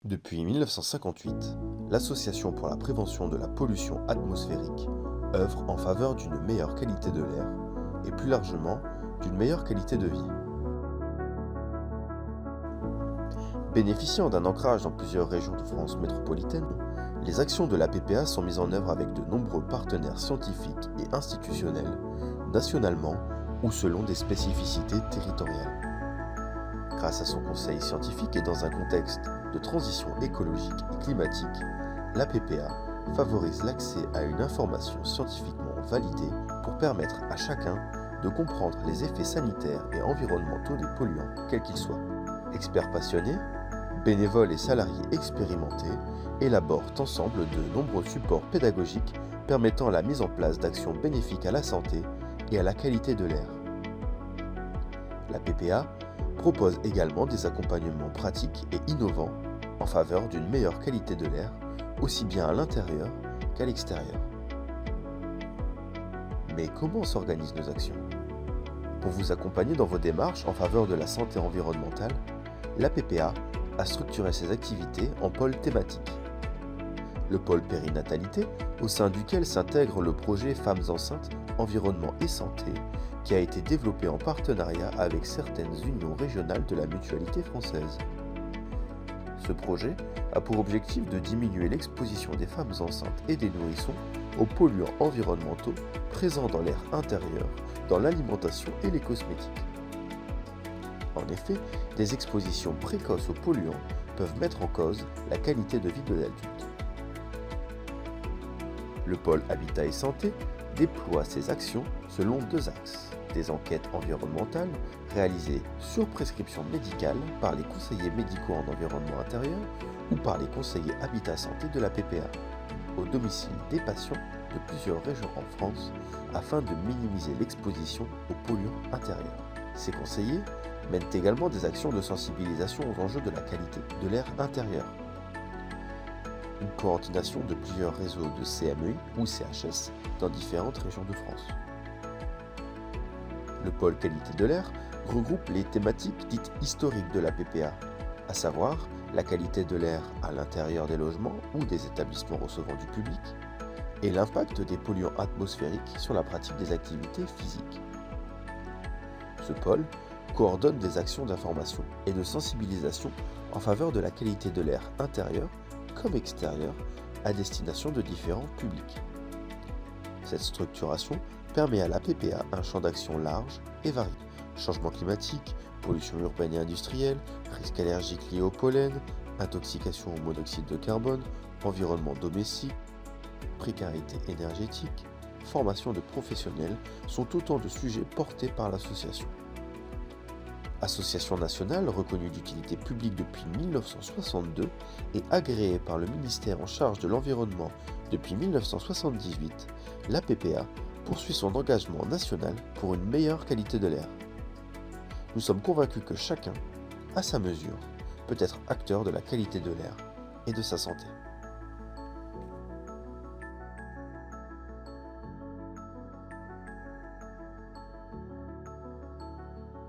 Depuis 1958, l'Association pour la prévention de la pollution atmosphérique œuvre en faveur d'une meilleure qualité de l'air et plus largement d'une meilleure qualité de vie. Bénéficiant d'un ancrage dans plusieurs régions de France métropolitaine, les actions de la PPA sont mises en œuvre avec de nombreux partenaires scientifiques et institutionnels, nationalement ou selon des spécificités territoriales. Grâce à son conseil scientifique et dans un contexte de transition écologique et climatique, la PPA favorise l'accès à une information scientifiquement validée pour permettre à chacun de comprendre les effets sanitaires et environnementaux des polluants, quels qu'ils soient. Experts passionnés, bénévoles et salariés expérimentés élaborent ensemble de nombreux supports pédagogiques permettant la mise en place d'actions bénéfiques à la santé et à la qualité de l'air. La PPA propose également des accompagnements pratiques et innovants en faveur d'une meilleure qualité de l'air, aussi bien à l'intérieur qu'à l'extérieur. Mais comment s'organisent nos actions? Pour vous accompagner dans vos démarches en faveur de la santé environnementale, la PPA a structuré ses activités en pôles thématiques. Le pôle périnatalité, au sein duquel s'intègre le projet Femmes enceintes, environnement et santé, qui a été développé en partenariat avec certaines unions régionales de la Mutualité française. Ce projet a pour objectif de diminuer l'exposition des femmes enceintes et des nourrissons aux polluants environnementaux présents dans l'air intérieur, dans l'alimentation et les cosmétiques. En effet, des expositions précoces aux polluants peuvent mettre en cause la qualité de vie de l'adulte. Le pôle Habitat et Santé déploie ses actions selon deux axes. Des enquêtes environnementales réalisées sur prescription médicale par les conseillers médicaux en environnement intérieur ou par les conseillers Habitat Santé de la PPA, au domicile des patients de plusieurs régions en France afin de minimiser l'exposition aux polluants intérieurs. Ces conseillers mènent également des actions de sensibilisation aux enjeux de la qualité de l'air intérieur. Une coordination de plusieurs réseaux de CMEI ou CHS dans différentes régions de France. Le pôle qualité de l'air regroupe les thématiques dites historiques de la PPA, à savoir la qualité de l'air à l'intérieur des logements ou des établissements recevant du public, et l'impact des polluants atmosphériques sur la pratique des activités physiques. Ce pôle coordonne des actions d'information et de sensibilisation en faveur de la qualité de l'air intérieur comme extérieur à destination de différents publics. Cette structuration permet à la PPA un champ d'action large et varié. Changement climatique, pollution urbaine et industrielle, risques allergiques liés au pollen, intoxication au monoxyde de carbone, environnement domestique, précarité énergétique, formation de professionnels sont autant de sujets portés par l'association. Association nationale reconnue d'utilité publique depuis 1962 et agréée par le ministère en charge de l'environnement depuis 1978, la PPA poursuit son engagement national pour une meilleure qualité de l'air. Nous sommes convaincus que chacun, à sa mesure, peut être acteur de la qualité de l'air et de sa santé.